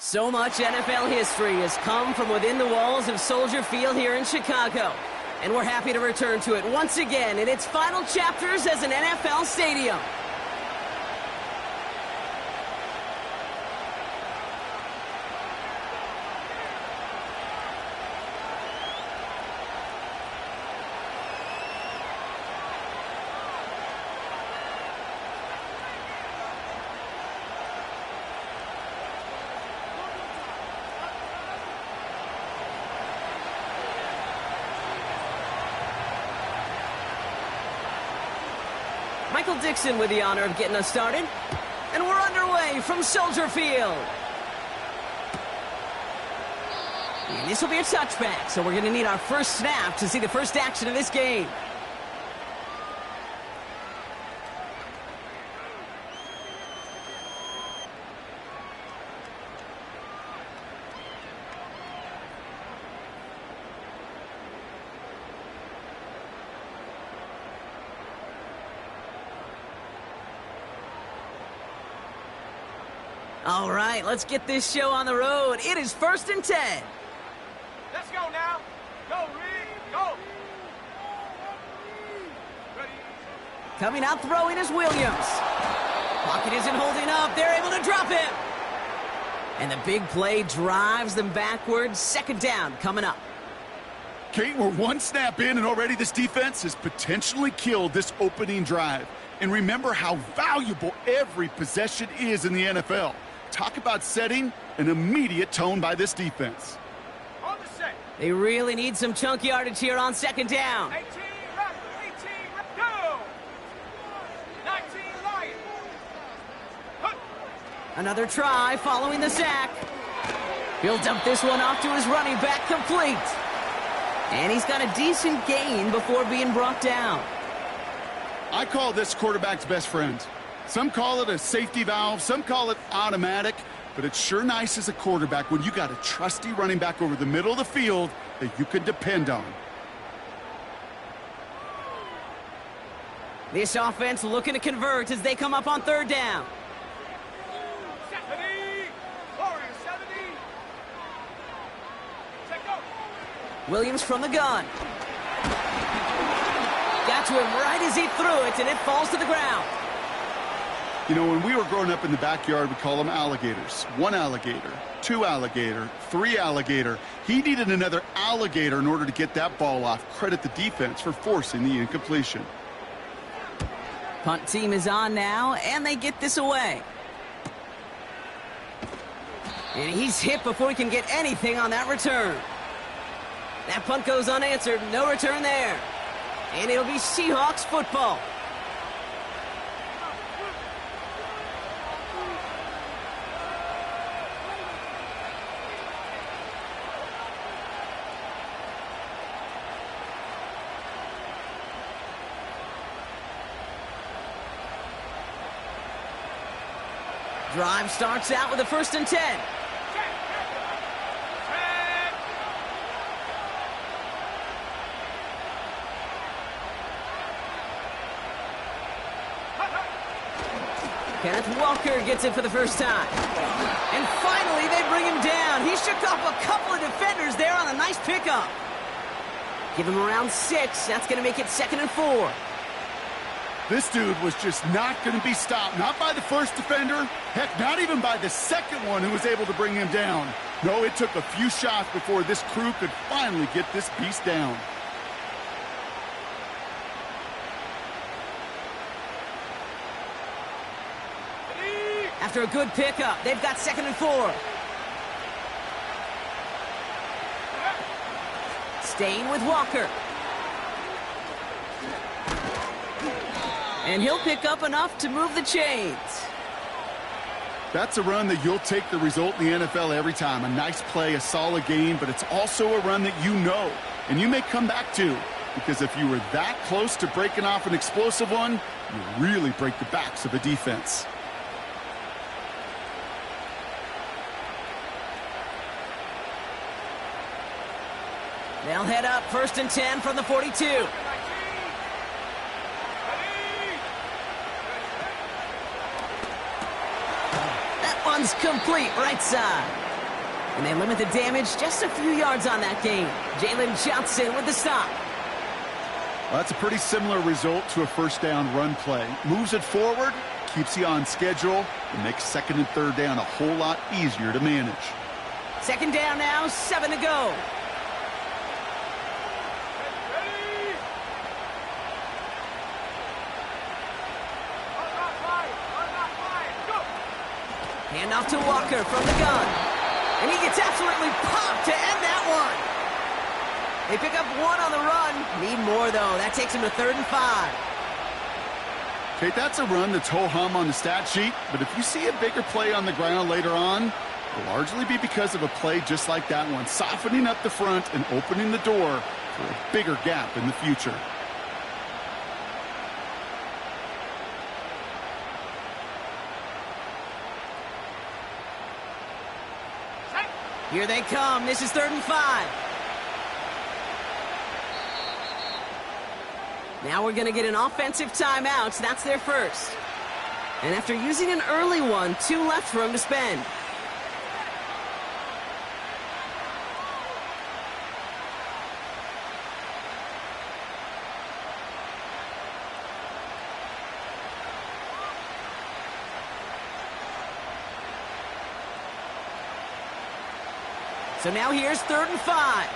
So much NFL history has come from within the walls of Soldier Field here in Chicago. And we're happy to return to it once again in its final chapters as an NFL stadium. Michael Dixon with the honor of getting us started. And we're underway from Soldier Field. And this will be a touchback, so we're going to need our first snap to see the first action of this game. All right, let's get this show on the road. It is 1st and 10. Let's go now. Go, Reed. Go. Ready. Coming out throwing is Williams. Pocket isn't holding up. They're able to drop him. And the big play drives them backwards. 2nd down coming up. Kate, we're one snap in, and already this defense has potentially killed this opening drive. And remember how valuable every possession is in the NFL. Talk about setting an immediate tone by this defense. On the set. They really need some chunk yardage here on 2nd down. 18, right. 18, right. Go. 19, Lion. Hup. Another try following the sack. He'll dump this one off to his running back, complete. And he's got a decent gain before being brought down. I call this quarterback's best friend. Some call it a safety valve, some call it automatic, but it's sure nice as a quarterback when you got a trusty running back over the middle of the field that you can depend on. This offense looking to convert as they come up on 3rd down. 70. Warrior 70. Set go. Williams from the gun. Got to him right as he threw it, and it falls to the ground. You know, when we were growing up in the backyard, we call them alligators. 1 alligator, 2 alligator, 3 alligator. He needed another alligator in order to get that ball off. Credit the defense for forcing the incompletion. Punt team is on now, and they get this away. And he's hit before he can get anything on that return. That punt goes unanswered. No return there. And it'll be Seahawks football. Drive starts out with a 1st and 10. Kenneth Walker gets it for the first time. And finally, they bring him down. He shook off a couple of defenders there on a nice pickup. Give him around 6. That's going to make it 2nd and 4. This dude was just not going to be stopped. Not by the first defender. Heck, not even by the second one who was able to bring him down. No, it took a few shots before this crew could finally get this beast down. After a good pickup, they've got 2nd and 4. Staying with Walker. And he'll pick up enough to move the chains. That's a run that you'll take the result in the NFL every time. A nice play, a solid game, but it's also a run that you know, and you may come back to. Because if you were that close to breaking off an explosive one, you really break the backs of a defense. They'll head up 1st and 10 from the 42. That one's complete right side. And they limit the damage just a few yards on that gain. Jalen Johnson with the stop. Well, that's a pretty similar result to a first down run play. Moves it forward, keeps you on schedule, and makes second and third down a whole lot easier to manage. Second down now, 7 to go. Handoff to Walker from the gun. And he gets absolutely popped to end that one. They pick up 1 on the run. Need more, though. That takes him to 3rd and 5. Okay, that's a run that's ho-hum on the stat sheet, but if you see a bigger play on the ground later on, it'll largely be because of a play just like that one, softening up the front and opening the door for a bigger gap in the future. Here they come. This is 3rd and 5. Now we're going to get an offensive timeout. So that's their first. And after using an early one, 2 left for him to spend. So now here's 3rd and 5.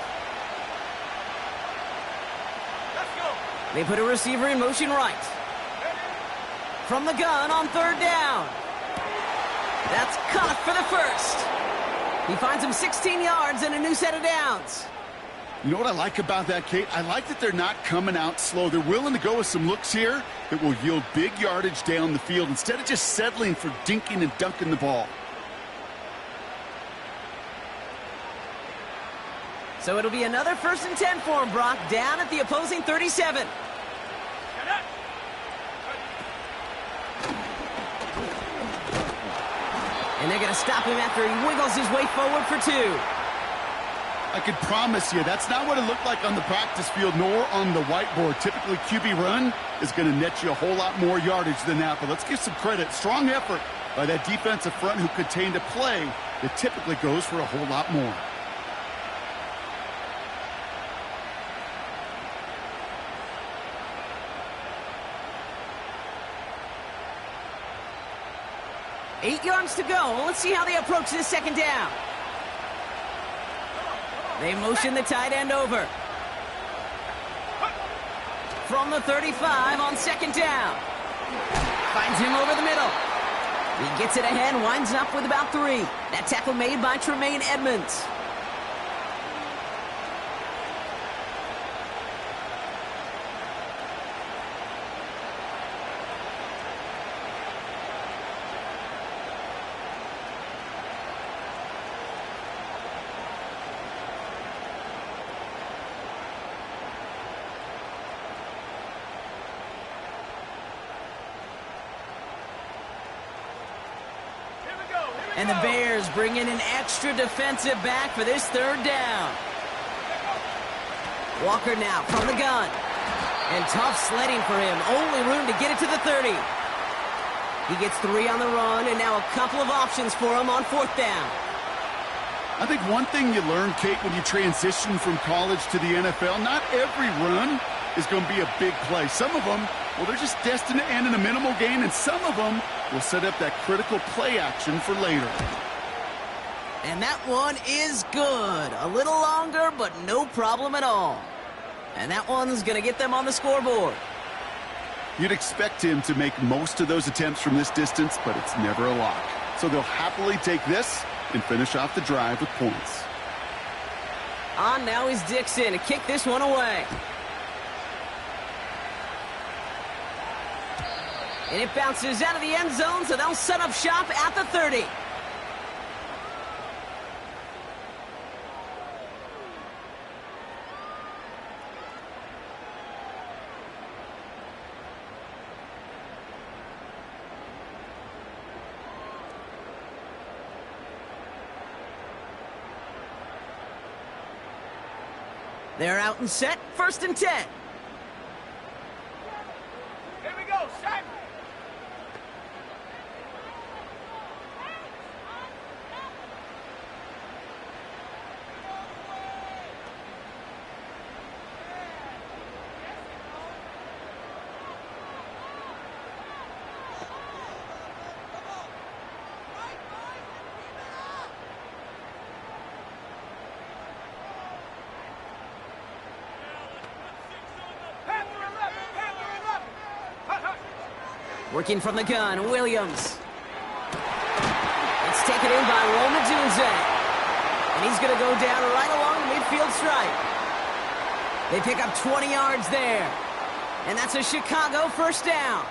Let's go. They put a receiver in motion right. From the gun on 3rd down. That's caught for the first. He finds him 16 yards and a new set of downs. You know what I like about that, Kate? I like that they're not coming out slow. They're willing to go with some looks here that will yield big yardage down the field instead of just settling for dinking and dunking the ball. So it'll be another 1st and 10 for him, Brock, down at the opposing 37. And they're going to stop him after he wiggles his way forward for 2. I could promise you that's not what it looked like on the practice field nor on the whiteboard. Typically, QB run is going to net you a whole lot more yardage than that. But let's give some credit. Strong effort by that defensive front who contained a play that typically goes for a whole lot more. Eight yards to go. Let's see how they approach this second down. They motion the tight end over. From the 35 on 2nd down. Finds him over the middle. He gets it ahead, winds up with about 3. That tackle made by Tremaine Edmonds. And the Bears bring in an extra defensive back for this 3rd down. Walker now from the gun. And tough sledding for him. Only room to get it to the 30. He gets 3 on the run, and now a couple of options for him on 4th down. I think one thing you learn, Kate, when you transition from college to the NFL, not every run is going to be a big play. Some of them, well, they're just destined to end in a minimal gain, and some of them will set up that critical play action for later. And that one is good. A little longer, but no problem at all. And that one's going to get them on the scoreboard. You'd expect him to make most of those attempts from this distance, but it's never a lock. So they'll happily take this and finish off the drive with points. On now is Dixon to kick this one away. And it bounces out of the end zone, so they'll set up shop at the 30. They're out and set, 1st and 10. Here we go, set. Working from the gun, Williams. It's taken in by Roman Dunze. And he's going to go down right along the midfield stripe. They pick up 20 yards there. And that's a Chicago first down.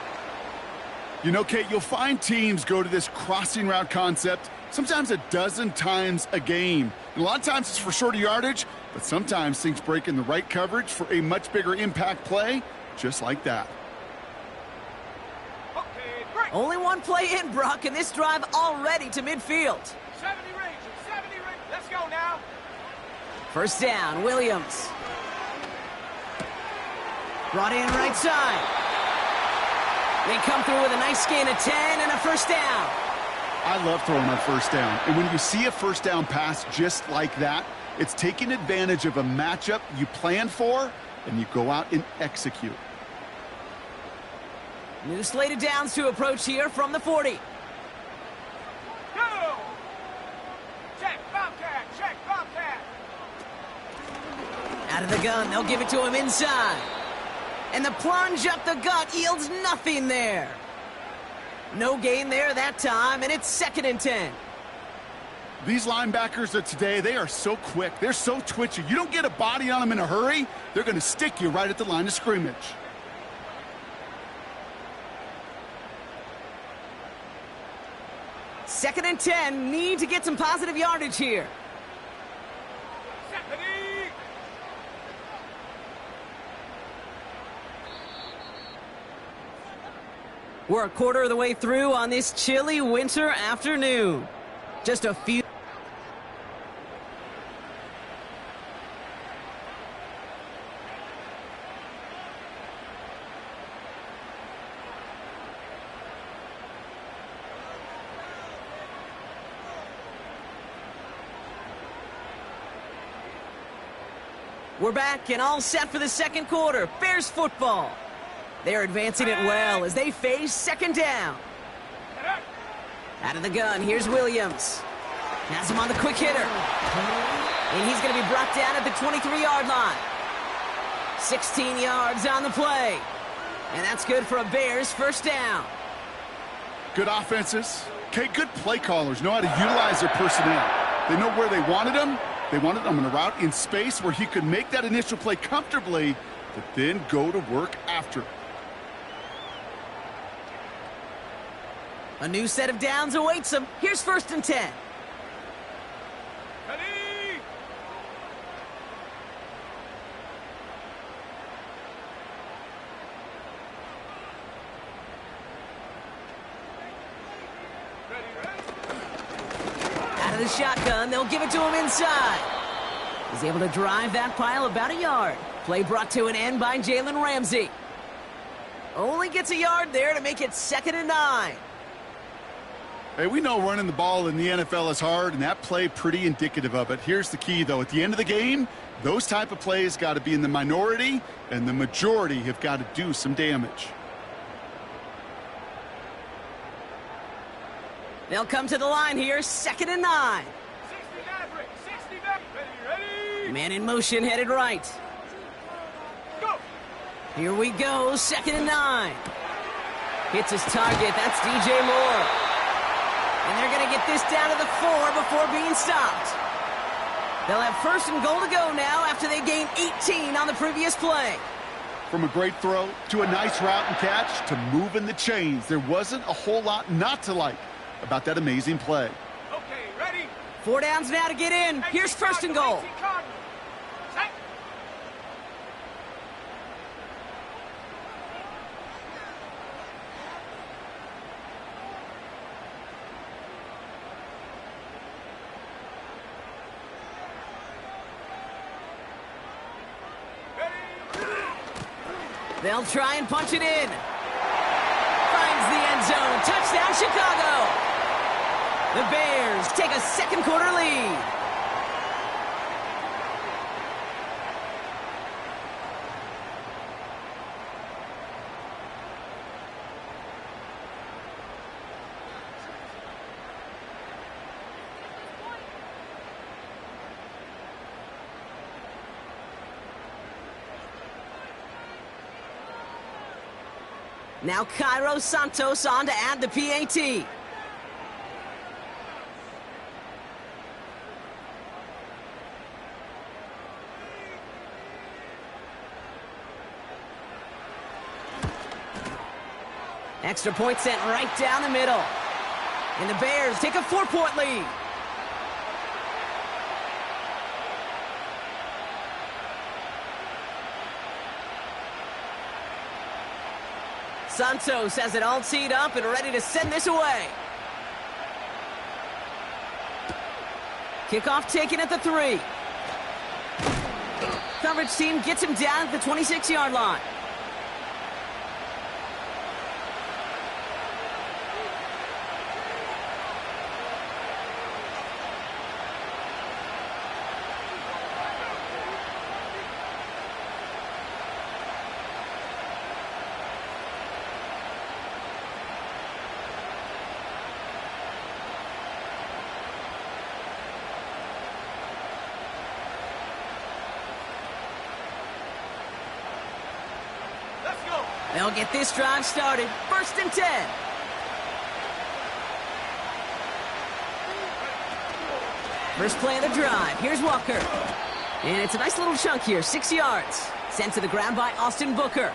You know, Kate, you'll find teams go to this crossing route concept sometimes a dozen times a game. And a lot of times it's for shorter yardage, but sometimes things break in the right coverage for a much bigger impact play, just like that. Only one play in, Brock, and this drive already to midfield. 70 range, 70 range. Let's go now. First down, Williams. Brought in right side. They come through with a nice gain of 10 and a first down. I love throwing on first down. And when you see a first down pass just like that, it's taking advantage of a matchup you plan for, and you go out and execute. New slate of downs to approach here from the 40. Go! Check, Bobcat, check, Bobcat. Out of the gun, they'll give it to him inside. And the plunge up the gut yields nothing there. No gain there that time, and it's 2nd and 10. These linebackers of today, they are so quick. They're so twitchy. You don't get a body on them in a hurry, they're going to stick you right at the line of scrimmage. Second and 10, need to get some positive yardage here. Stephanie! We're a quarter of the way through on this chilly winter afternoon. Just a few. We're back and all set for the second quarter. Bears football. They're advancing it well as they face second down. Out of the gun, here's Williams. Has him on the quick hitter. And he's going to be brought down at the 23-yard line. 16 yards on the play. And that's good for a Bears first down. Good offenses. Okay, good play callers know how to utilize their personnel. They know where they wanted them. They wanted him on a route in space where he could make that initial play comfortably, but then go to work after. A new set of downs awaits him. Here's 1st and 10. Ready! Out of the shotgun, they'll give it to him inside. He's able to drive that pile about a yard. Play brought to an end by Jalen Ramsey. Only gets a yard there to make it 2nd and 9. Hey, we know running the ball in the NFL is hard, and that play pretty indicative of it. Here's the key, though. At the end of the game, those type of plays got to be in the minority, and the majority have got to do some damage. They'll come to the line here, 2nd and 9. 60 Maverick, 60 Maverick. Ready? Man in motion, headed right. Go! Here we go, 2nd and 9. Hits his target, that's DJ Moore. And they're going to get this down to the 4 before being stopped. They'll have 1st and goal to go now after they gained 18 on the previous play. From a great throw to a nice route and catch to moving the chains, there wasn't a whole lot not to like about that amazing play. Okay, ready? 4 downs now to get in. Here's 1st and goal. Set. They'll try and punch it in. Finds the end zone. Touchdown, Chicago. The Bears take a second quarter lead. Now Cairo Santos on to add the PAT. Extra point sent right down the middle. And the Bears take a 4-point lead. Santos has it all teed up and ready to send this away. Kickoff taken at the 3. Coverage team gets him down at the 26-yard line. They'll get this drive started. 1st and 10. First play of the drive. Here's Walker. And it's a nice little chunk here. 6 yards. Sent to the ground by Austin Booker.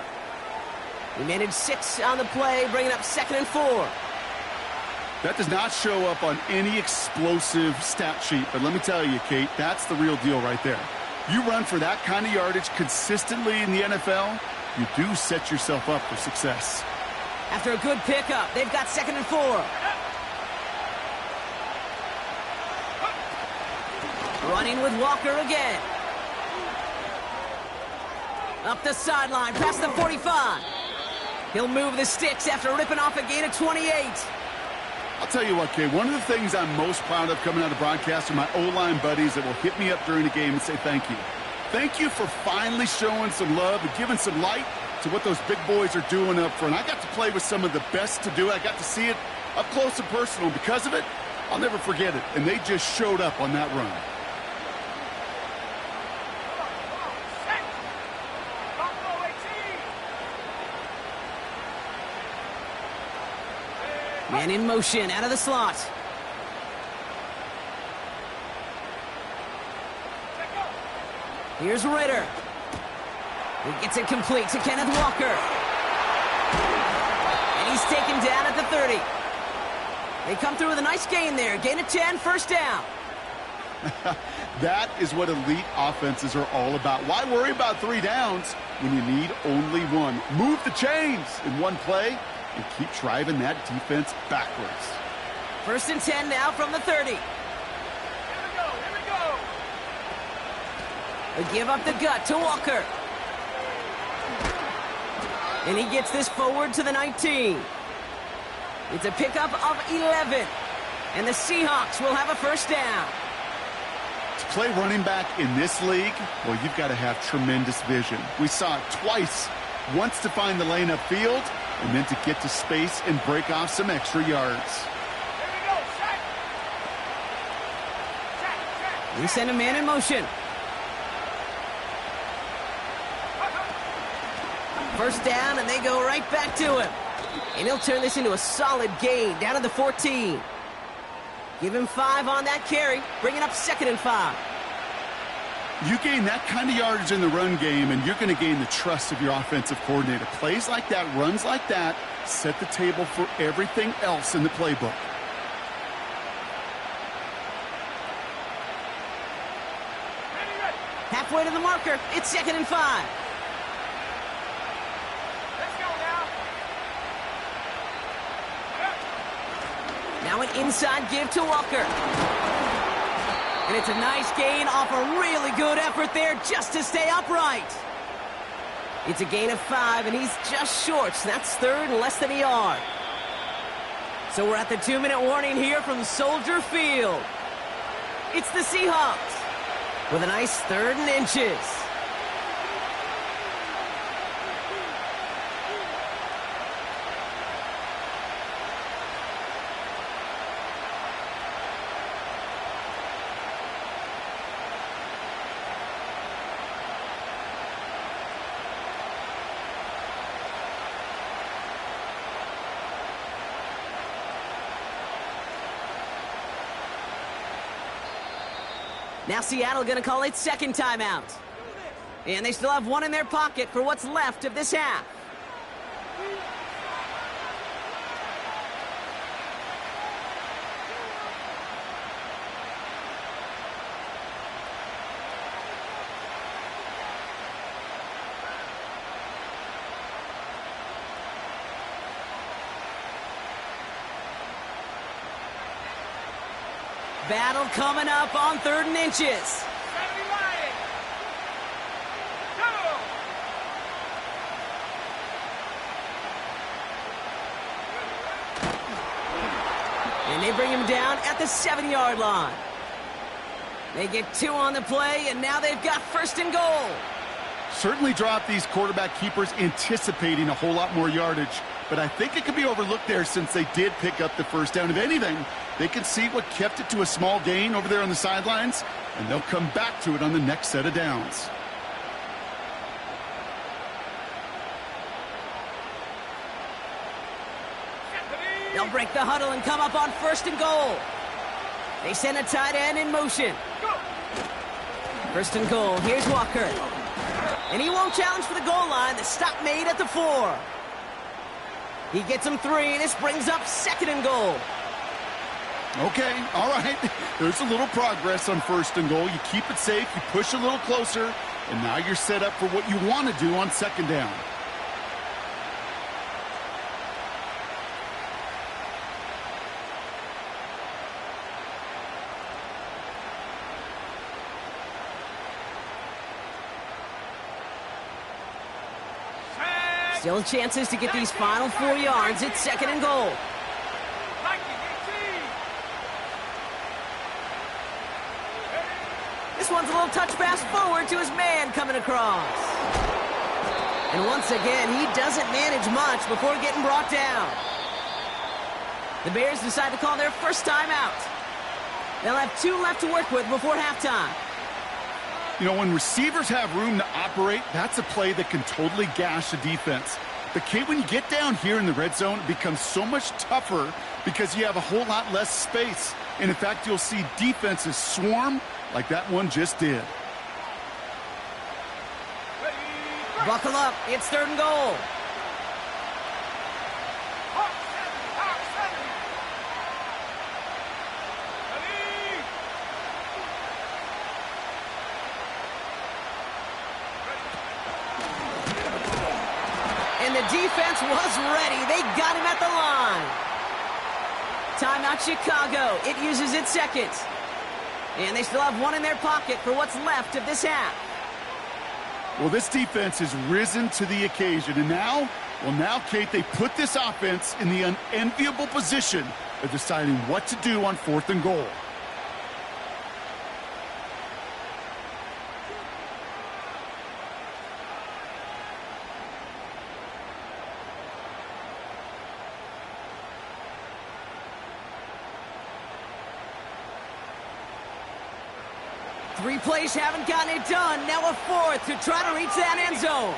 He managed 6 on the play, bringing up 2nd and 4. That does not show up on any explosive stat sheet. But let me tell you, Kate, that's the real deal right there. You run for that kind of yardage consistently in the NFL, you do set yourself up for success. After a good pickup, they've got 2nd and 4. Running with Walker again. Up the sideline, past the 45. He'll move the sticks after ripping off a gain of 28. I'll tell you what, Kate, one of the things I'm most proud of coming out of broadcast are my O-line buddies that will hit me up during the game and say thank you. Thank you for finally showing some love and giving some light to what those big boys are doing up front. I got to play with some of the best to do it. I got to see it up close and personal. Because of it, I'll never forget it. And they just showed up on that run. Man in motion, out of the slot. Here's Ritter. He gets it complete to Kenneth Walker. And he's taken down at the 30. They come through with a nice gain there. Gain of 10, 1st down. That is what elite offenses are all about. Why worry about 3 downs when you need only 1? Move the chains in one play and keep driving that defense backwards. 1st and 10 now from the 30. They give up the gut to Walker. And he gets this forward to the 19. It's a pickup of 11. And the Seahawks will have a 1st down. To play running back in this league, well, you've got to have tremendous vision. We saw it twice. Once to find the lane upfield, and then to get to space and break off some extra yards. We send a man in motion. 1st down, and they go right back to him. And he'll turn this into a solid gain down to the 14. Give him 5 on that carry, bringing up 2nd and 5. You gain that kind of yardage in the run game, and you're going to gain the trust of your offensive coordinator. Plays like that, runs like that, set the table for everything else in the playbook. Halfway to the marker, it's 2nd and 5. Now an inside give to Walker. And it's a nice gain off a really good effort there just to stay upright. It's a gain of 5, and he's just short. So that's 3rd and less than a yard. So we're at the 2-minute warning here from Soldier Field. It's the Seahawks with a nice 3rd and inches. Now Seattle going to call its second timeout. And they still have one in their pocket for what's left of this half. Battle coming up on 3rd and inches. And they bring him down at the 7-yard line. They get 2 on the play, and now they've got 1st and goal. Certainly dropped these quarterback keepers anticipating a whole lot more yardage, but I think it could be overlooked there since they did pick up the first down. If anything, they can see what kept it to a small gain over there on the sidelines, and they'll come back to it on the next set of downs. They'll break the huddle and come up on 1st and goal. They send a tight end in motion. 1st and goal. Here's Walker. And he won't challenge for the goal line. The stop made at the 4. He gets him 3, and this brings up 2nd and goal. Okay, all right. There's a little progress on 1st and goal. You keep it safe, you push a little closer, and now you're set up for what you want to do on 2nd down. Still chances to get these final 4 yards. It's 2nd and goal. This one's a little touch pass forward to his man coming across. And once again, he doesn't manage much before getting brought down. The Bears decide to call their first timeout. They'll have 2 left to work with before halftime. You know, when receivers have room to operate, that's a play that can totally gash a defense. But, Kate, when you get down here in the red zone, it becomes so much tougher because you have a whole lot less space. And, in fact, you'll see defenses swarm like that one just did. Buckle up. It's 3rd and goal. And the defense was ready. They got him at the line. Timeout Chicago. It uses its 2nd. And they still have 1 in their pocket for what's left of this half. Well, this defense has risen to the occasion. And now, Kate, they put this offense in the unenviable position of deciding what to do on 4th and goal. Three plays haven't gotten it done. Now a 4th to try to reach that end zone.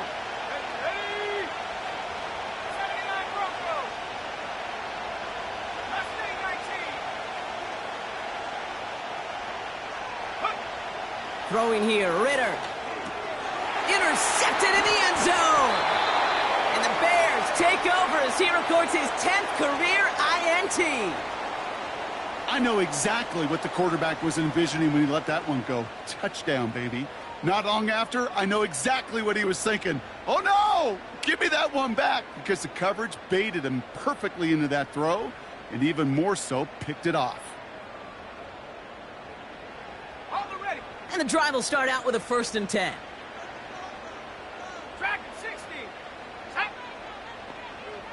Throwing here, Ritter. Intercepted in the end zone. And the Bears take over as he records his 10th career INT. I know exactly what the quarterback was envisioning when he let that one go. Touchdown, baby. Not long after, I know exactly what he was thinking. Oh, no! Give me that one back, because the coverage baited him perfectly into that throw, and even more so, picked it off. And the drive will start out with a 1st and 10. Track at 60. Tight.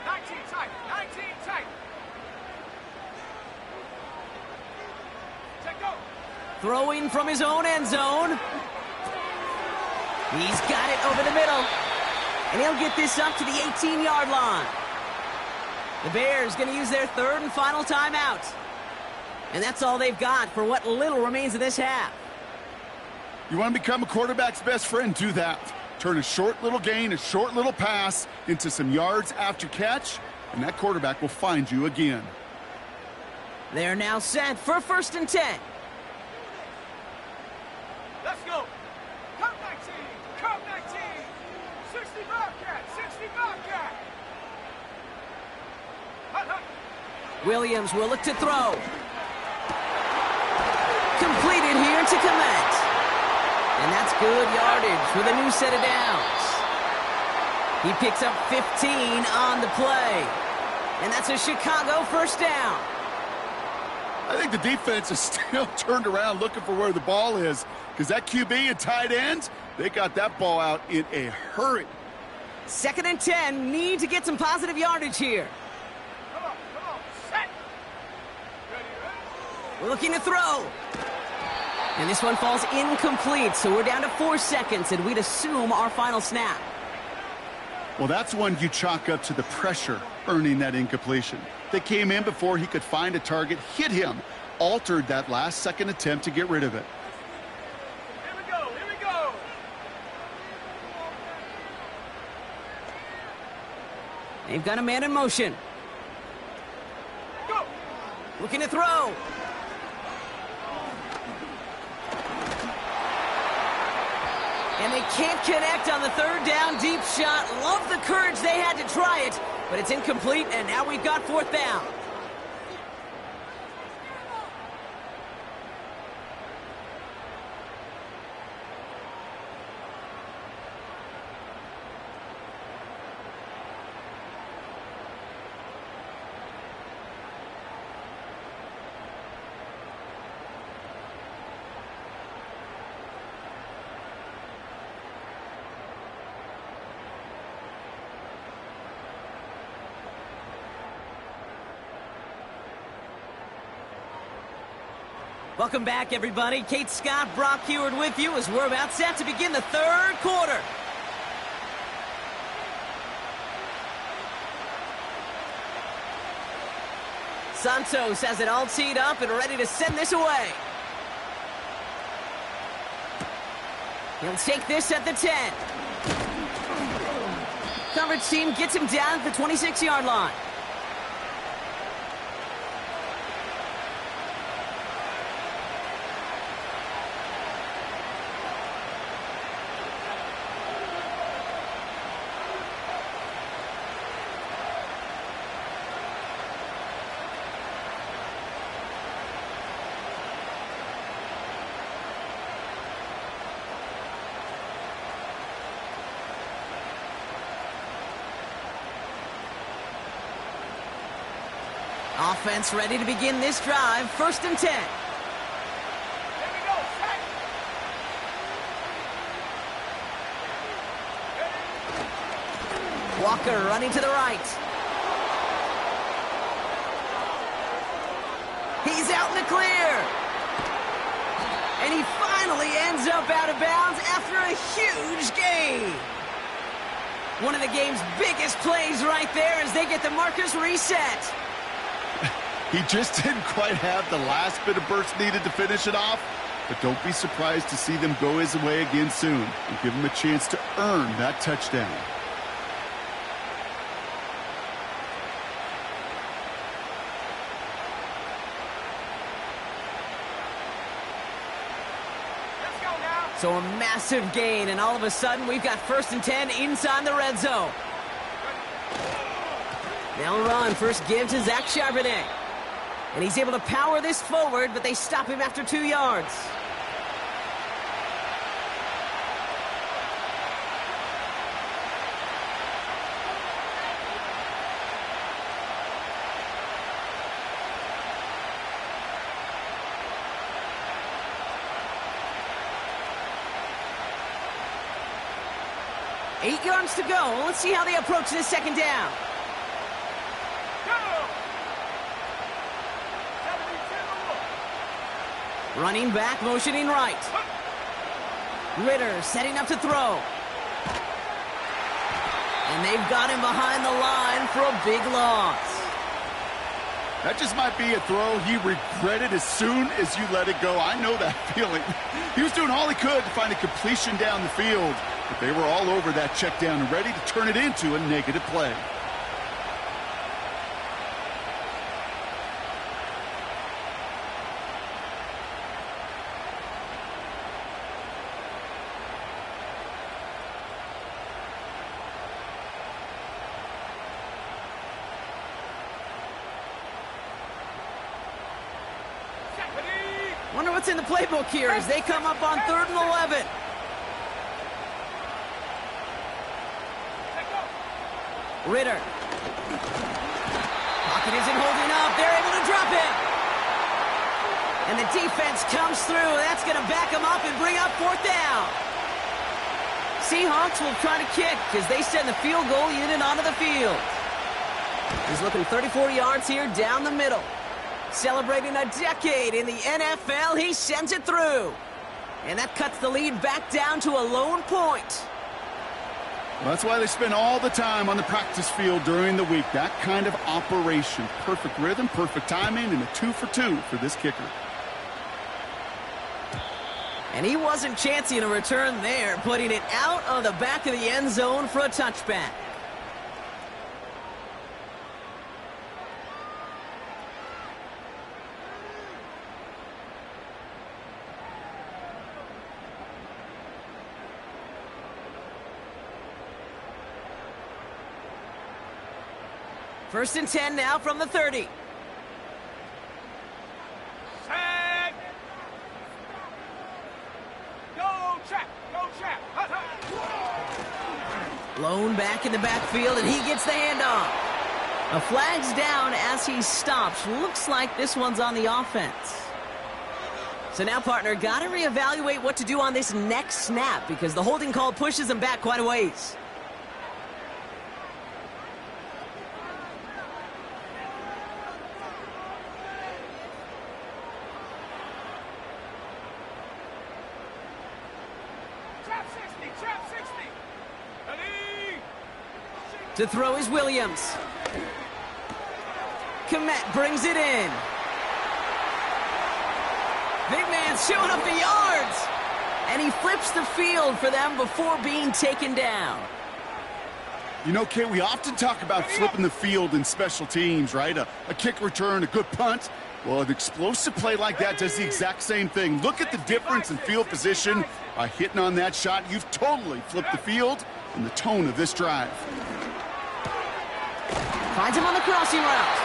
19 tight. 19 tight. Check go. Throwing from his own end zone. He's got it over the middle. And he'll get this up to the 18-yard line. The Bears going to use their 3rd and final timeout. And that's all they've got for what little remains of this half. You want to become a quarterback's best friend? Do that. Turn a short little gain, a short little pass into some yards after catch, and that quarterback will find you again. They're now set for 1st and 10. Williams will look to throw. Completed here to Komet. And that's good yardage with a new set of downs. He picks up 15 on the play. And that's a Chicago first down. I think the defense is still turned around looking for where the ball is, because that QB and tight ends, they got that ball out in a hurry. 2nd and 10, need to get some positive yardage here. Come on, set. We're looking to throw. And this one falls incomplete, so we're down to 4 seconds, and we'd assume our final snap. Well, that's one you chalk up to the pressure earning that incompletion. They came in before he could find a target, hit him, altered that last-second attempt to get rid of it. Here we go, here we go. They've got a man in motion. Go. Looking to throw. And they can't connect on the 3rd down deep shot. Love the courage they had to try it, but it's incomplete, and now we've got 4th down. Welcome back, everybody. Kate Scott, Brock Heward with you as we're about set to begin the 3rd quarter. Santos has it all teed up and ready to send this away. He'll take this at the 10. Coverage team gets him down at the 26-yard line. Offense ready to begin this drive. 1st and 10. Here we go, set. Walker running to the right. He's out in the clear. And he finally ends up out of bounds after a huge gain. One of the game's biggest plays right there as they get the markers reset. He just didn't quite have the last bit of burst needed to finish it off, but don't be surprised to see them go his way again soon and give him a chance to earn that touchdown. Let's go now. So a massive gain, and all of a sudden we've got 1st and 10 inside the red zone. They'll run. First give to Zach Charbonnet. And he's able to power this forward, but they stop him after 2 yards. Eight yards to go. Let's see how they approach this 2nd down. Running back, motioning right. Ritter setting up to throw. And they've got him behind the line for a big loss. That just might be a throw he regretted as soon as you let it go. I know that feeling. He was doing all he could to find a completion down the field, but they were all over that check down and ready to turn it into a negative play. Wonder what's in the playbook here as they come up on 3rd and 11. Ritter. Pocket isn't holding up. They're able to drop it. And the defense comes through. That's going to back them up and bring up 4th down. Seahawks will try to kick as they send the field goal unit onto the field. He's looking 34 yards here down the middle. Celebrating a decade in the NFL, he sends it through. And that cuts the lead back down to a lone point. Well, that's why they spend all the time on the practice field during the week. That kind of operation. Perfect rhythm, perfect timing, and a 2 for 2 for this kicker. And he wasn't chancing a return there, putting it out of the back of the end zone for a touchback. First and 10 now from the 30. Set. Go, check. Go, check. Lone back in the backfield, and he gets the handoff. A flag's down as he stops. Looks like this one's on the offense. So now, partner, got to reevaluate what to do on this next snap because the holding call pushes him back quite a ways. To throw is Williams. Komet brings it in. Big man's showing up the yards. And he flips the field for them before being taken down. You know, Kate, we often talk about flipping the field in special teams, right? A kick return, a good punt. Well, an explosive play like that does the exact same thing. Look at the difference in field position. By hitting on that shot, you've totally flipped the field and the tone of this drive. Finds him on the crossing route.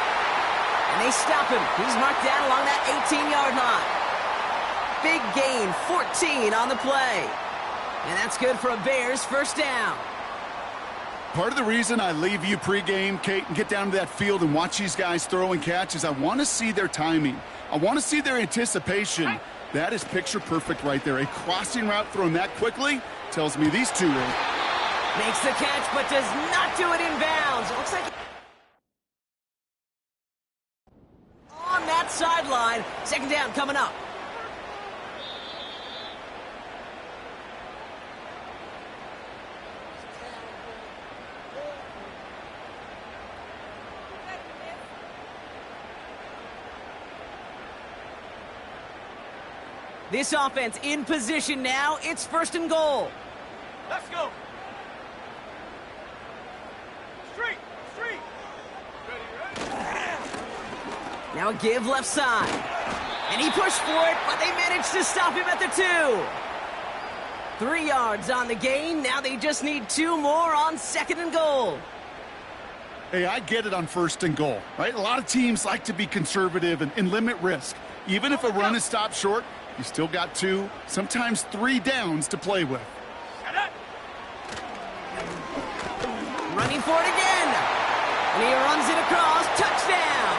And they stop him. He's marked down along that 18-yard line. Big gain, 14 on the play. And that's good for a Bears first down. Part of the reason I leave you pregame, Kate, and get down to that field and watch these guys throw and catch is I want to see their timing. I want to see their anticipation. That is picture perfect right there. A crossing route thrown that quickly tells me these two will. Makes the catch, but does not do it in bounds. It looks like on that sideline. Second down coming up. This offense in position now. It's 1st and goal. Let's go. Street. Now a give left side. And he pushed for it, but they managed to stop him at the 2. 3 yards on the gain. Now they just need 2 more on 2nd and goal. Hey, I get it on 1st and goal, right? A lot of teams like to be conservative and limit risk. Even if a run is stopped short, you still got 2, sometimes 3 downs to play with. Running for it again. And he runs it across. Touchdown.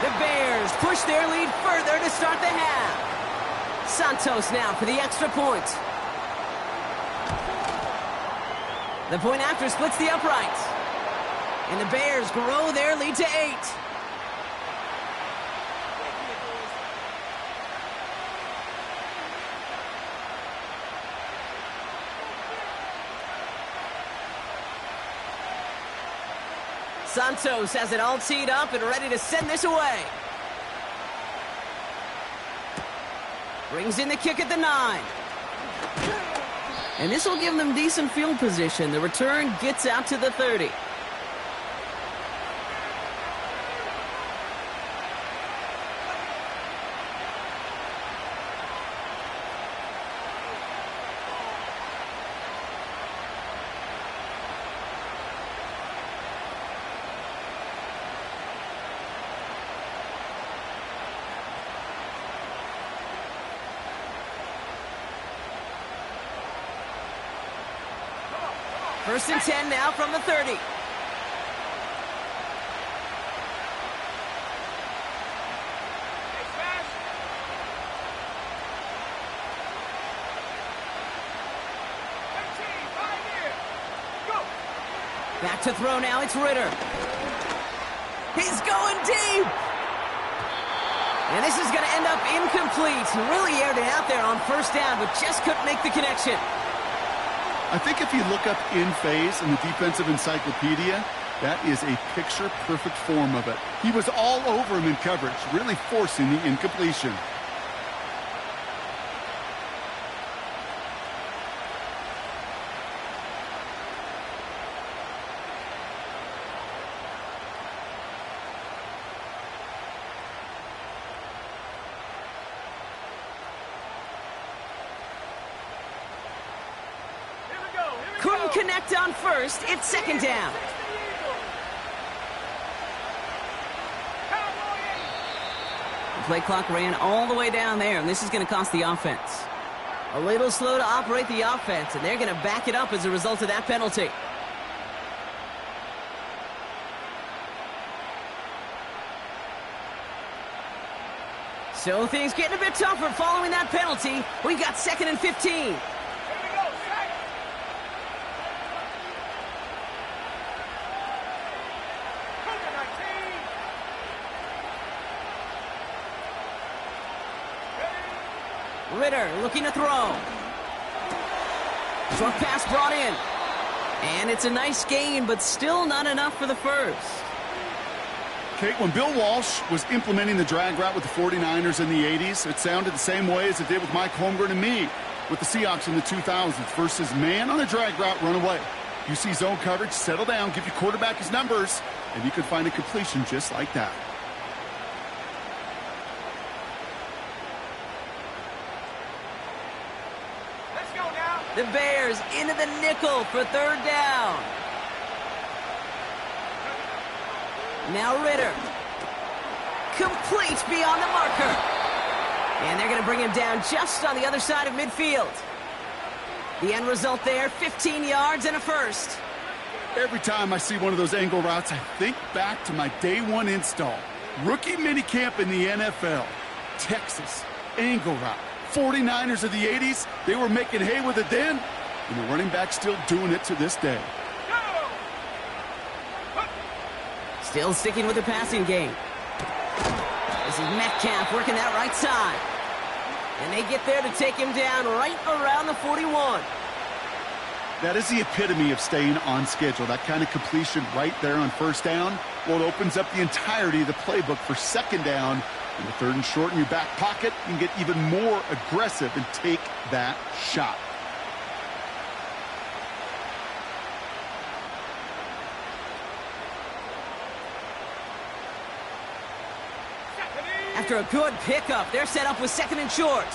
The Bears push their lead further to start the half. Santos now for the extra point. The point after splits the uprights. And the Bears grow their lead to 8. Santos has it all teed up and ready to send this away. Brings in the kick at the 9. And this will give them decent field position. The return gets out to the 30. First and 10 now from the 30. Hey, smash. 15, 5 here. Go. Back to throw now, it's Ritter. He's going deep! And this is going to end up incomplete. He really aired it out there on first down, but just couldn't make the connection. I think if you look up in phase in the defensive encyclopedia, that is a picture-perfect form of it. He was all over him in coverage, really forcing the incompletion. Couldn't connect on first. It's second down. The play clock ran all the way down there, and this is going to cost the offense. A little slow to operate the offense, and they're going to back it up as a result of that penalty. So things getting a bit tougher following that penalty. We've got second and 15. Ritter looking to throw. Short pass brought in. And it's a nice gain, but still not enough for the first. Kate, when Bill Walsh was implementing the drag route with the 49ers in the 80s, it sounded the same way as it did with Mike Holmgren and me with the Seahawks in the 2000s. Versus man on a drag route, run away. You see zone coverage, settle down, give your quarterback his numbers, and you could find a completion just like that. The Bears into the nickel for third down. Now Ritter. Complete beyond the marker. And they're going to bring him down just on the other side of midfield. The end result there, 15 yards and a first. Every time I see one of those angle routes, I think back to my day one install. Rookie minicamp in the NFL. Texas, angle route. 49ers of the 80s, they were making hay with it then, and the running back still doing it to this day. Still sticking with the passing game. This is Metcalf working that right side. And they get there to take him down right around the 41. That is the epitome of staying on schedule. That kind of completion right there on first down. Well, it opens up the entirety of the playbook for second down. In the third and short in your back pocket, you can get even more aggressive and take that shot. After a good pickup, they're set up with second and short.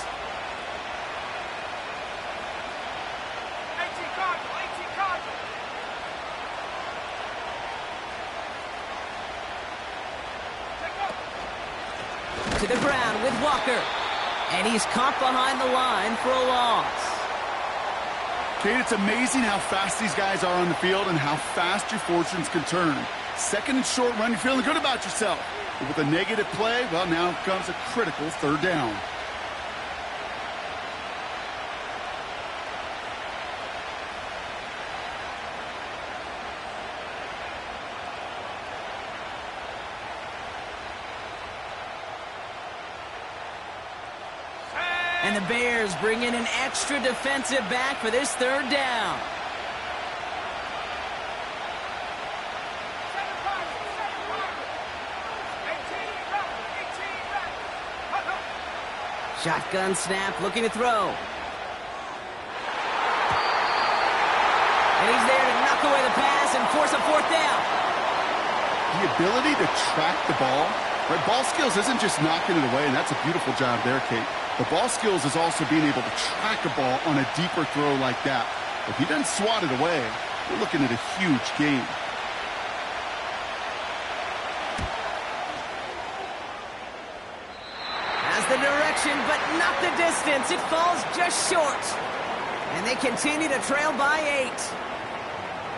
To the ground with Walker. And he's caught behind the line for a loss. Kate, it's amazing how fast these guys are on the field and how fast your fortunes can turn. Second and short run, you're feeling good about yourself. But with a negative play, well, now comes a critical third down. And the Bears bring in an extra defensive back for this third down. Shotgun snap, looking to throw. And he's there to knock away the pass and force a fourth down. The ability to track the ball, right? Ball skills isn't just knocking it away, and that's a beautiful job there, Kate. The ball skills is also being able to track a ball on a deeper throw like that. If he doesn't swat it away, we're looking at a huge gain. Has the direction, but not the distance. It falls just short. And they continue to trail by 8.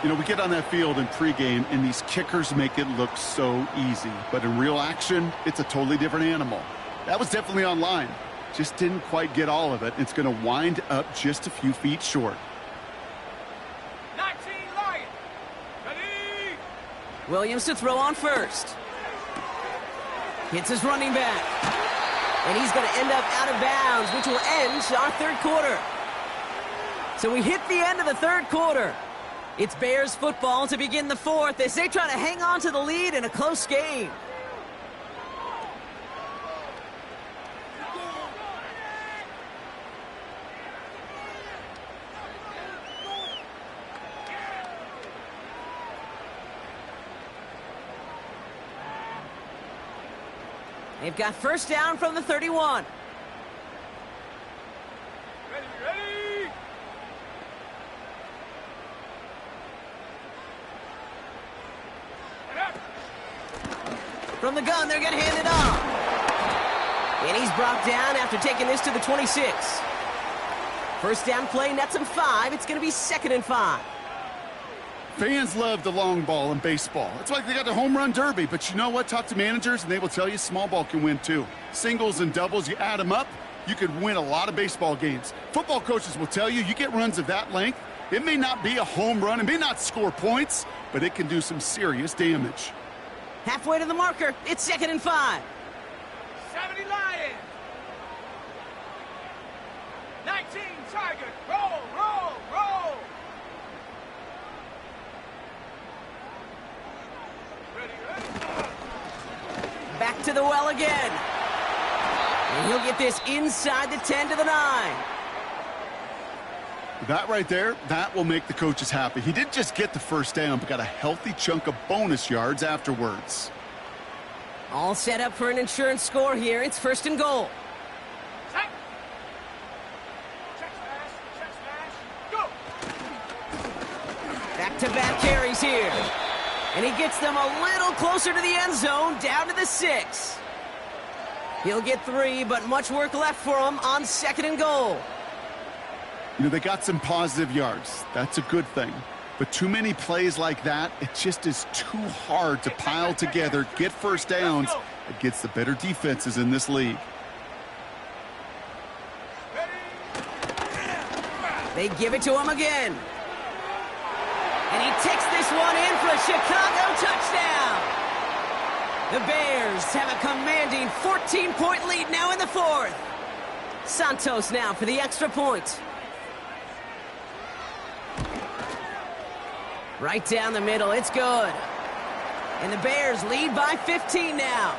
You know, we get on that field in pregame, and these kickers make it look so easy. But in real action, it's a totally different animal. That was definitely on line. Just didn't quite get all of it. It's going to wind up just a few feet short. 19 Lions. Ready? Williams to throw on first. Hits his running back. And he's going to end up out of bounds, which will end our third quarter. So we hit the end of the third quarter. It's Bears football to begin the fourth as they try to hang on to the lead in a close game. They've got first down from the 31. Ready? From the gun, they're going to hand it off. And he's brought down after taking this to the 26. First down play nets him 5. It's going to be 2nd and 5. Fans love the long ball in baseball. It's like they got the home run derby. But you know what? Talk to managers, and they will tell you small ball can win too. Singles and doubles, you add them up, you could win a lot of baseball games. Football coaches will tell you get runs of that length. It may not be a home run. It may not score points, but it can do some serious damage. Halfway to the marker. It's 2nd and 5. 70 Lions. 19 Tigers. Roll, roll, roll. Ready? Back to the well again. And he'll get this inside the 10 to the 9. That right there, that will make the coaches happy. He didn't just get the first down, but got a healthy chunk of bonus yards afterwards. All set up for an insurance score here. It's 1st and goal. Set. Check smash. Go. Back-to-back carries here. And he gets them a little closer to the end zone, down to the 6. He'll get 3, but much work left for him on 2nd and goal. You know, they got some positive yards. That's a good thing. But too many plays like that, it just is too hard to pile together, get first downs against the better defenses in this league. They give it to him again. And he takes this one in for a Chicago touchdown. The Bears have a commanding 14-point lead now in the 4th. Santos now for the extra point. Right down the middle, it's good. And the Bears lead by 15 now.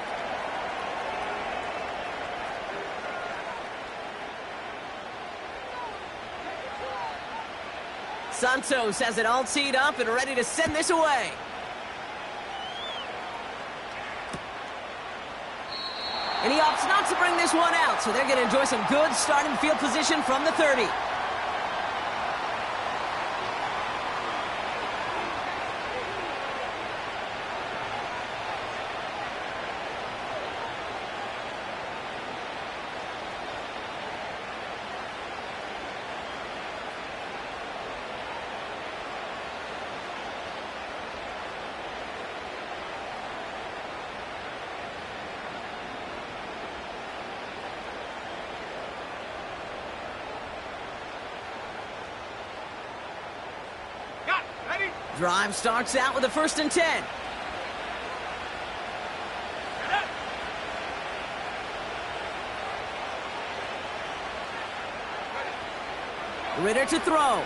Santos has it all teed up and ready to send this away. And he opts not to bring this one out, so they're going to enjoy some good starting field position from the 30. Drive starts out with a 1st and 10. Ritter to throw.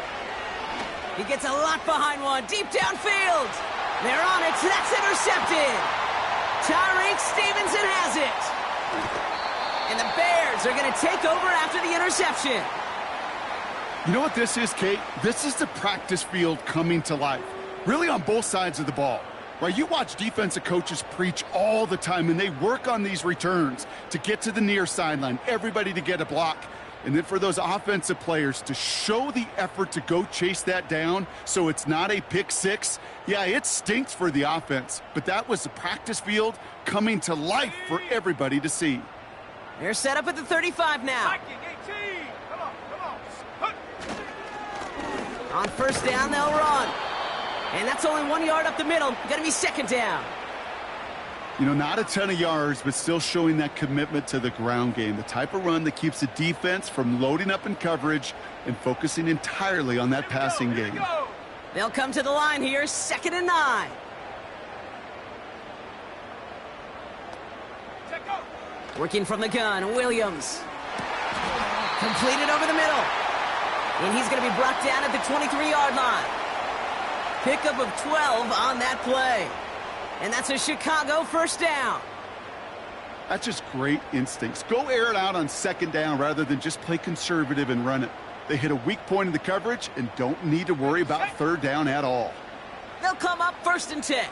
He gets a lot behind one, deep downfield. They're on it, that's intercepted. Tyreek Stevenson has it. And the Bears are going to take over after the interception. You know what this is, Kate? This is the practice field coming to life. Really on both sides of the ball. Right? You watch defensive coaches preach all the time, and they work on these returns to get to the near sideline, everybody to get a block. And then for those offensive players to show the effort to go chase that down so it's not a pick six. Yeah, it stinks for the offense, but that was the practice field coming to life for everybody to see. They're set up at the 35 now. On 1st down, they'll run. And that's only 1 yard up the middle. Gonna be second down. You know, not a ton of yards, but still showing that commitment to the ground game. The type of run that keeps the defense from loading up in coverage and focusing entirely on that passing game. They'll come to the line here, 2nd and 9. Working from the gun, Williams. Completed over the middle. And he's going to be brought down at the 23-yard line. Pickup of 12 on that play. And that's a Chicago first down. That's just great instincts. Go air it out on 2nd down rather than just play conservative and run it. They hit a weak point in the coverage and don't need to worry about 3rd down at all. They'll come up 1st and 10.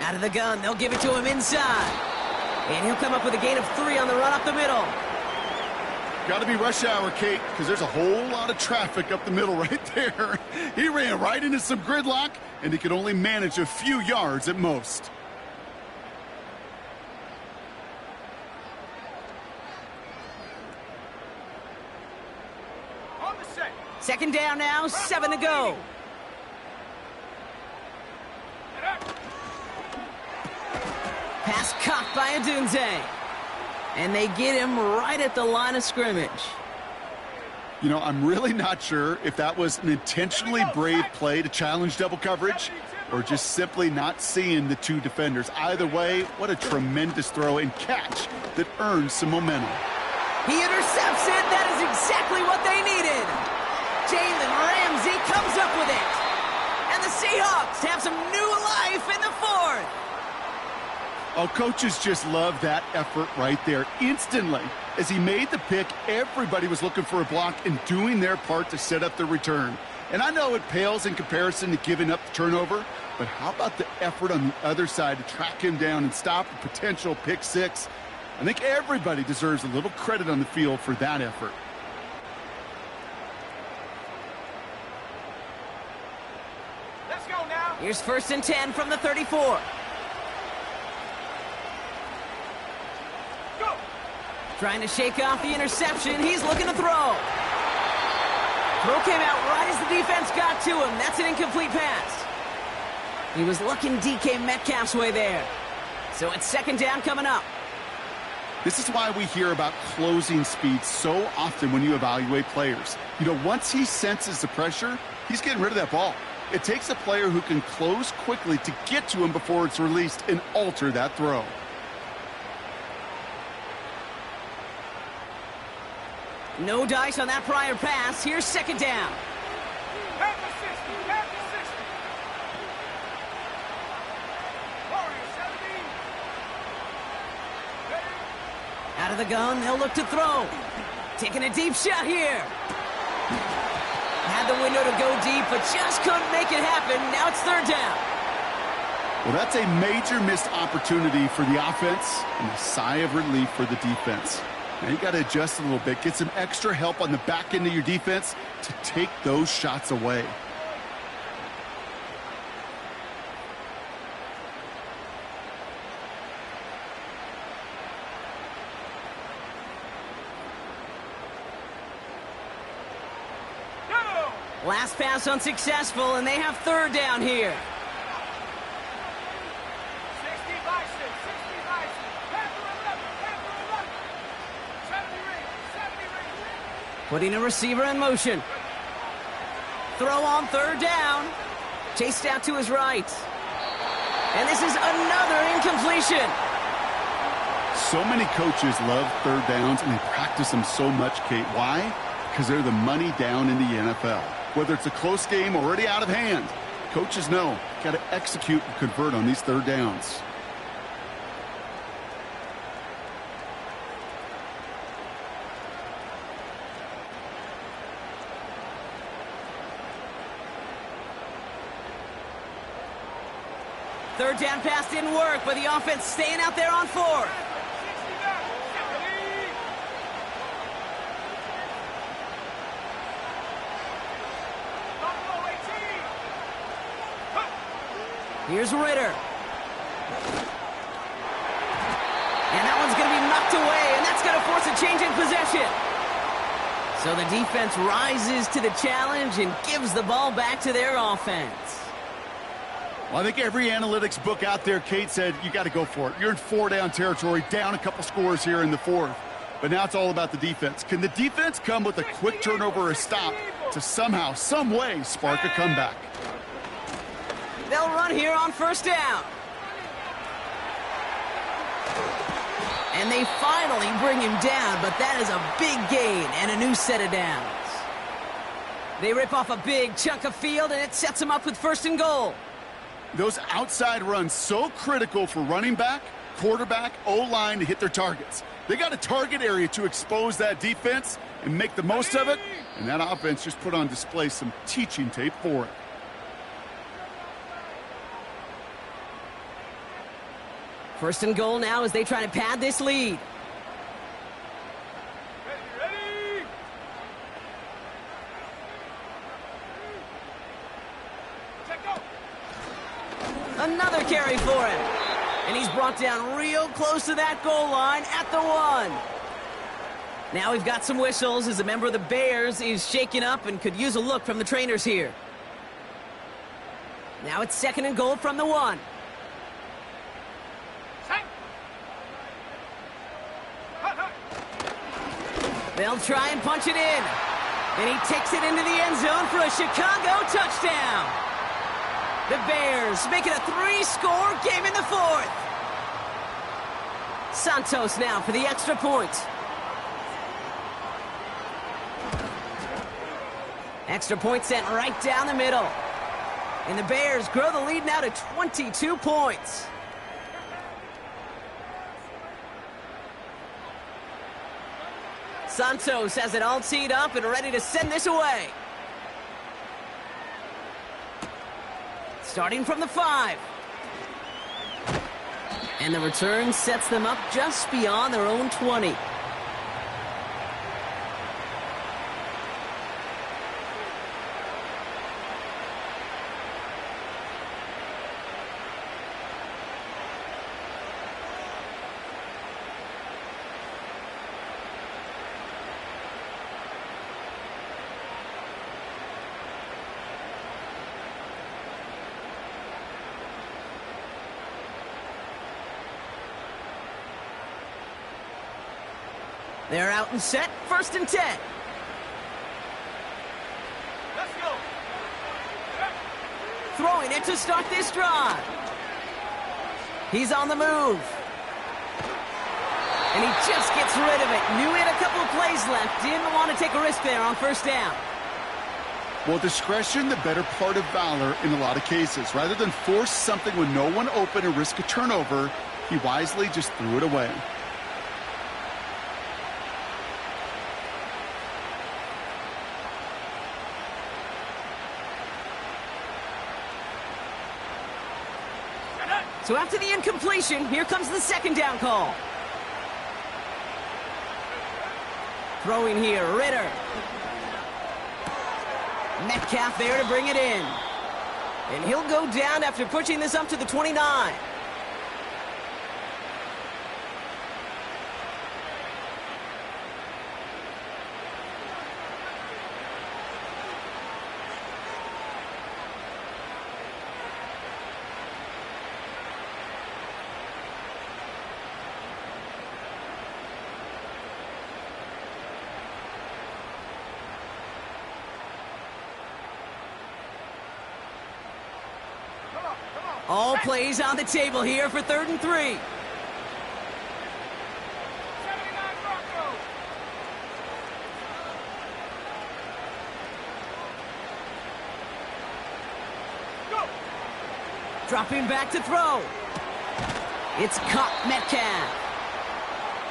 Out of the gun, they'll give it to him inside. And he'll come up with a gain of 3 on the run up the middle. Got to be rush hour, Kate, because there's a whole lot of traffic up the middle right there. He ran right into some gridlock, and he could only manage a few yards at most. On the set. 2nd down now, 7 to go. Pass caught by Adunze. And they get him right at the line of scrimmage. You know, I'm really not sure if that was an intentionally brave play to challenge double coverage or just simply not seeing the 2 defenders. Either way, what a tremendous throw and catch that earns some momentum. He intercepts it. That is exactly what they needed. Jalen Ramsey comes up with it. And the Seahawks have some new life in the 4th. Oh, coaches just love that effort right there. Instantly, as he made the pick, everybody was looking for a block and doing their part to set up the return. And I know it pales in comparison to giving up the turnover, but how about the effort on the other side to track him down and stop a potential pick 6? I think everybody deserves a little credit on the field for that effort. Let's go now. Here's 1st and 10 from the 34. Trying to shake off the interception. He's looking to throw. Throw came out right as the defense got to him. That's an incomplete pass. He was looking DK Metcalf's way there. So it's 2nd down coming up. This is why we hear about closing speed so often when you evaluate players. You know, once he senses the pressure, he's getting rid of that ball. It takes a player who can close quickly to get to him before it's released and alter that throw. No dice on that prior pass. Here's 2nd down. Out of the gun, they'll look to throw. Taking a deep shot here. Had the window to go deep, but just couldn't make it happen. Now it's 3rd down. Well, that's a major missed opportunity for the offense and a sigh of relief for the defense. Now you got to adjust a little bit, get some extra help on the back end of your defense to take those shots away. Last pass unsuccessful, and they have 3rd down here. Putting a receiver in motion. Throw on 3rd down. Chased out to his right. And this is another incompletion. So many coaches love 3rd downs, and they practice them so much, Kate. Why? Because they're the money down in the NFL. Whether it's a close game already out of hand, coaches know, got to execute and convert on these 3rd downs. Third down pass didn't work, but the offense staying out there on 4th. Here's Ritter. And that one's going to be knocked away, and that's going to force a change in possession. So the defense rises to the challenge and gives the ball back to their offense. Well, I think every analytics book out there, Kate, said you got to go for it. You're in 4-down territory, down a couple scores here in the fourth. But now it's all about the defense. Can the defense come with a quick turnover or a stop to somehow, some way, spark a comeback? They'll run here on first down. And they finally bring him down, but that is a big gain and a new set of downs. They rip off a big chunk of field, and it sets them up with first and goal. Those outside runs so critical for running back, quarterback, O-line to hit their targets. They got a target area to expose that defense and make the most of it, and that offense just put on display some teaching tape for it. First and goal now as they try to pad this lead. Ready? Check go. Another carry for him. And he's brought down real close to that goal line at the 1. Now we've got some whistles as a member of the Bears is shaken up and could use a look from the trainers here. Now it's second and goal from the 1. They'll try and punch it in. And he takes it into the end zone for a Chicago touchdown. The Bears make it a 3-score game in the fourth. Santos now for the extra point. Extra point sent right down the middle. And the Bears grow the lead now to 22 points. Santos has it all teed up and ready to send this away. Starting from the 5. And the return sets them up just beyond their own 20. They're out and set, first and 10. Let's go. Throwing it to start this drive. He's on the move. And he just gets rid of it. Knew he had a couple of plays left. Didn't want to take a risk there on first down. Well, discretion, the better part of valor in a lot of cases. Rather than force something with no one open and risk a turnover, he wisely just threw it away. So after the incompletion, here comes the second down call. Throwing here, Ritter. Metcalf there to bring it in. And he'll go down after pushing this up to the 29. All plays on the table here for 3rd and 3. 79 Broncos. Go. Dropping back to throw. It's caught Metcalf.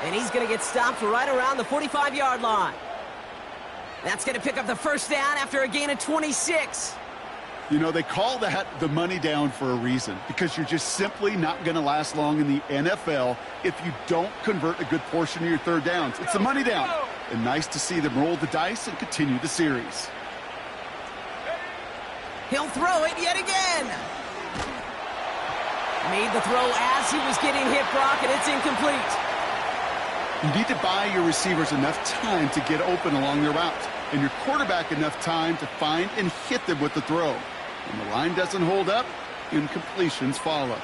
And he's going to get stopped right around the 45-yard line. That's going to pick up the first down after a gain of 26. You know, they call that the money down for a reason, because you're just simply not going to last long in the NFL if you don't convert a good portion of your third downs. It's the money down. And nice to see them roll the dice and continue the series. He'll throw it yet again. Made the throw as he was getting hit, Brock, and it's incomplete. You need to buy your receivers enough time to get open along their routes, and your quarterback enough time to find and hit them with the throw. When the line doesn't hold up, incompletions follow.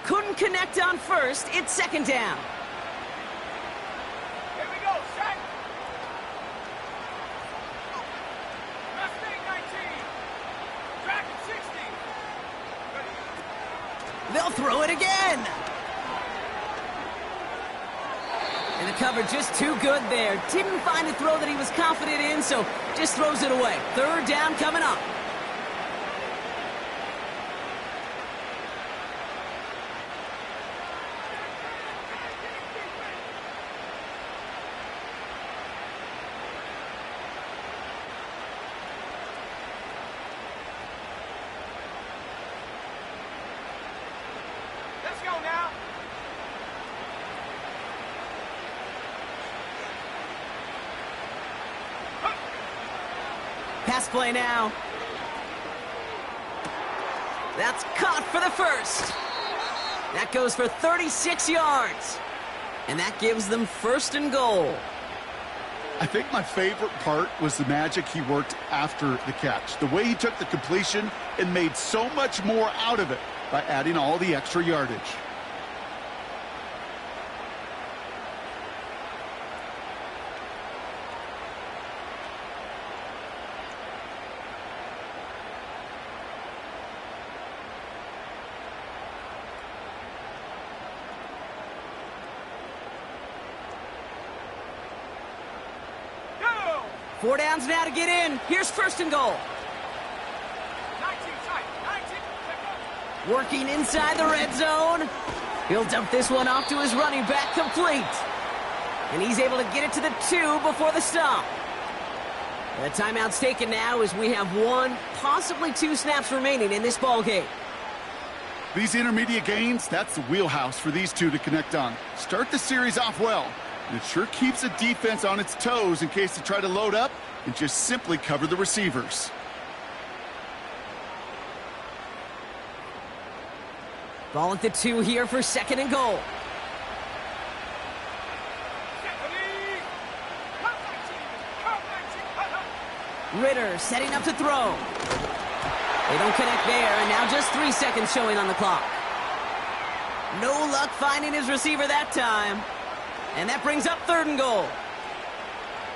Couldn't connect on first. It's second down. Here we go, set. Mustang 19. Dragon 60. Ready. They'll throw it again. And the cover just too good there. Didn't find a throw that he was confident in, so just throws it away. Third down coming up. Let's go now. Pass play now. That's caught for the first. That goes for 36 yards. And that gives them first and goal. I think my favorite part was the magic he worked after the catch. The way he took the completion and made so much more out of it by adding all the extra yardage. Go. 4 downs now to get in. Here's first and goal. 19 tight. 19. Check up. Working inside the red zone. He'll dump this one off to his running back, complete. And he's able to get it to the 2 before the stop. The timeout's taken now as we have 1, possibly 2 snaps remaining in this ball game. These intermediate gains, that's the wheelhouse for these two to connect on. Start the series off well, and it sure keeps the defense on its toes in case they try to load up and just simply cover the receivers. Ball at the 2 here for second and goal. Ready. Come 19. Come 19. Ritter setting up to throw. They don't connect there, and now just 3 seconds showing on the clock. No luck finding his receiver that time. And that brings up third and goal.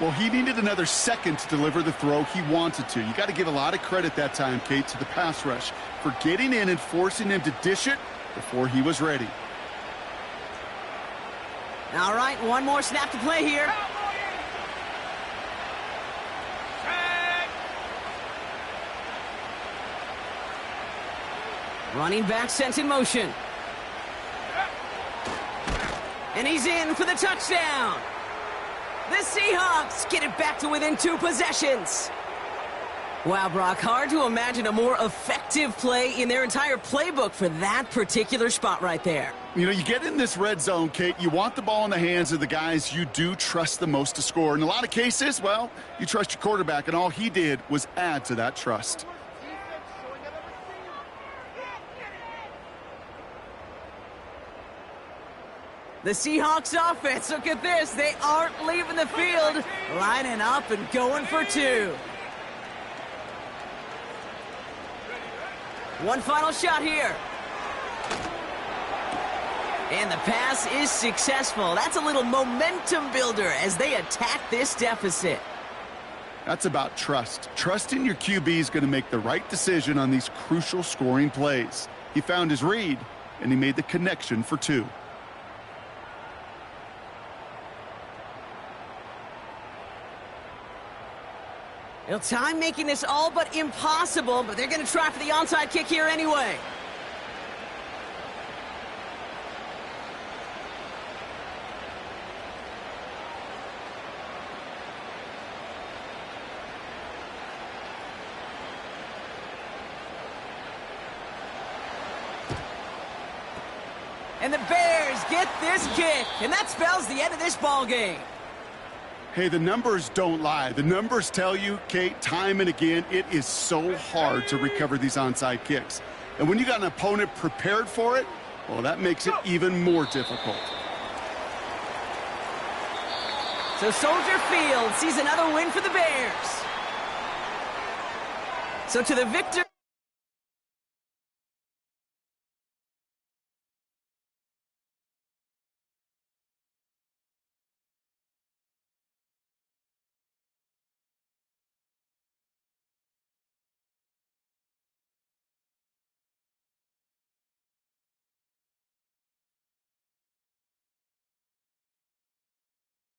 Well, he needed another second to deliver the throw he wanted to. You got to give a lot of credit that time, Kate, to the pass rush for getting in and forcing him to dish it before he was ready. All right, one more snap to play here. Cowboy in. Set. Running back sent in motion. And he's in for the touchdown. The Seahawks get it back to within 2 possessions. Wow, Brock, hard to imagine a more effective play in their entire playbook for that particular spot right there. You know, you get in this red zone, Kate, you want the ball in the hands of the guys you do trust the most to score. In a lot of cases, well, you trust your quarterback, and all he did was add to that trust. The Seahawks offense, look at this. They aren't leaving the field, lining up and going for 2. One final shot here. And the pass is successful. That's a little momentum builder as they attack this deficit. That's about trust. Trusting your QB is going to make the right decision on these crucial scoring plays. He found his read, and he made the connection for 2. It'll time making this all but impossible, but they're going to try for the onside kick here anyway. And the Bears get this kick, and that spells the end of this ball game. Hey, the numbers don't lie. The numbers tell you, Kate, time and again, it is so hard to recover these onside kicks. And when you got an opponent prepared for it, well, that makes it even more difficult. So Soldier Field sees another win for the Bears. So to the victor.